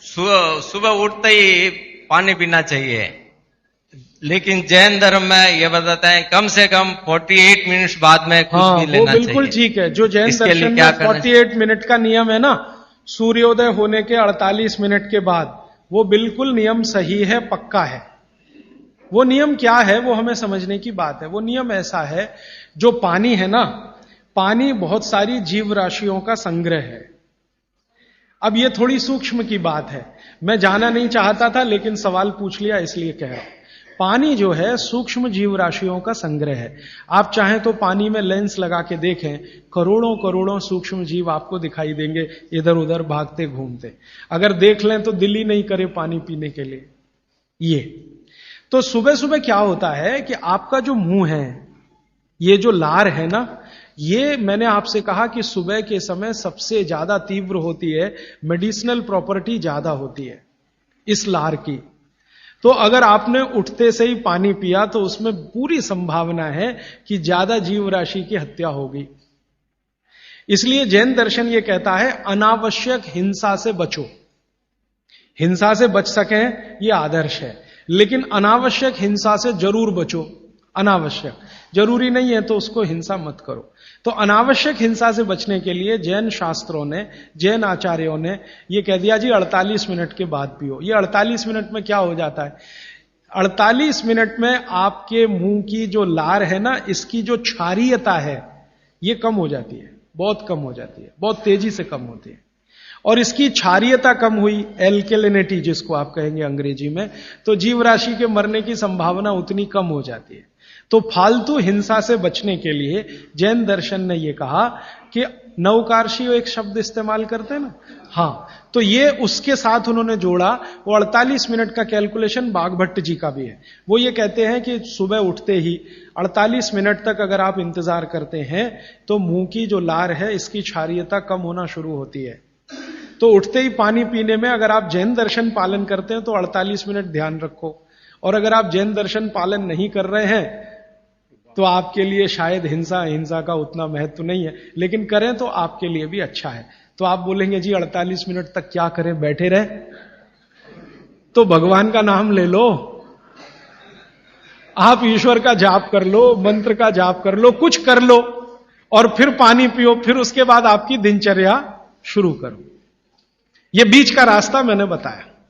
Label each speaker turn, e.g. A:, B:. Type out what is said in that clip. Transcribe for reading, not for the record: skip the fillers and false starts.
A: सुबह उठते ही पानी पीना चाहिए, लेकिन जैन धर्म में ये बताते हैं कम से कम 48 मिनट्स बाद में कुछ भी लेना चाहिए।
B: बिल्कुल ठीक है। जो जैन दर्शन में 48 मिनट का नियम है ना, सूर्योदय होने के 48 मिनट के बाद, वो बिल्कुल नियम सही है, पक्का है। वो नियम क्या है वो हमें समझने की बात है। वो नियम ऐसा है, जो पानी है ना, पानी बहुत सारी जीव राशियों का संग्रह है। अब ये थोड़ी सूक्ष्म की बात है, मैं जाना नहीं चाहता था लेकिन सवाल पूछ लिया इसलिए कह रहा हूं। पानी जो है सूक्ष्म जीव राशियों का संग्रह है। आप चाहें तो पानी में लेंस लगा के देखें, करोड़ों करोड़ों सूक्ष्म जीव आपको दिखाई देंगे इधर उधर भागते घूमते। अगर देख लें तो दिल ही नहीं करे पानी पीने के लिए। ये तो सुबह सुबह क्या होता है कि आपका जो मुंह है, ये जो लार है ना, ये मैंने आपसे कहा कि सुबह के समय सबसे ज्यादा तीव्र होती है, मेडिसिनल प्रॉपर्टी ज्यादा होती है इस लार की। तो अगर आपने उठते से ही पानी पिया तो उसमें पूरी संभावना है कि ज्यादा जीव राशि की हत्या होगी। इसलिए जैन दर्शन यह कहता है अनावश्यक हिंसा से बचो। हिंसा से बच सकें यह आदर्श है, लेकिन अनावश्यक हिंसा से जरूर बचो। अनावश्यक, जरूरी नहीं है तो उसको हिंसा मत करो। तो अनावश्यक हिंसा से बचने के लिए जैन शास्त्रों ने, जैन आचार्यों ने यह कह दिया जी 48 मिनट के बाद पियो। ये 48 मिनट में क्या हो जाता है, 48 मिनट में आपके मुंह की जो लार है ना, इसकी जो क्षारीयता है ये कम हो जाती है, बहुत कम हो जाती है, बहुत तेजी से कम होती है। और इसकी क्षारीयता कम हुई, एल्केलिनिटी जिसको आप कहेंगे अंग्रेजी में, तो जीव राशि के मरने की संभावना उतनी कम हो जाती है। तो फालतू हिंसा से बचने के लिए जैन दर्शन ने यह कहा कि नवकार्षियों एक शब्द इस्तेमाल करते हैं ना, हाँ, तो ये उसके साथ उन्होंने जोड़ा। वो 48 मिनट का कैलकुलेशन बागभट्ट जी का भी है। वो ये कहते हैं कि सुबह उठते ही 48 मिनट तक अगर आप इंतजार करते हैं तो मुंह की जो लार है इसकी क्षारीयता कम होना शुरू होती है। तो उठते ही पानी पीने में अगर आप जैन दर्शन पालन करते हैं तो 48 मिनट ध्यान रखो। और अगर आप जैन दर्शन पालन नहीं कर रहे हैं तो आपके लिए शायद हिंसा का उतना महत्व नहीं है, लेकिन करें तो आपके लिए भी अच्छा है। तो आप बोलेंगे जी 48 मिनट तक क्या करें, बैठे रहे? तो भगवान का नाम ले लो, आप ईश्वर का जाप कर लो, मंत्र का जाप कर लो, कुछ कर लो और फिर पानी पियो, फिर उसके बाद आपकी दिनचर्या शुरू करो। यह बीच का रास्ता मैंने बताया।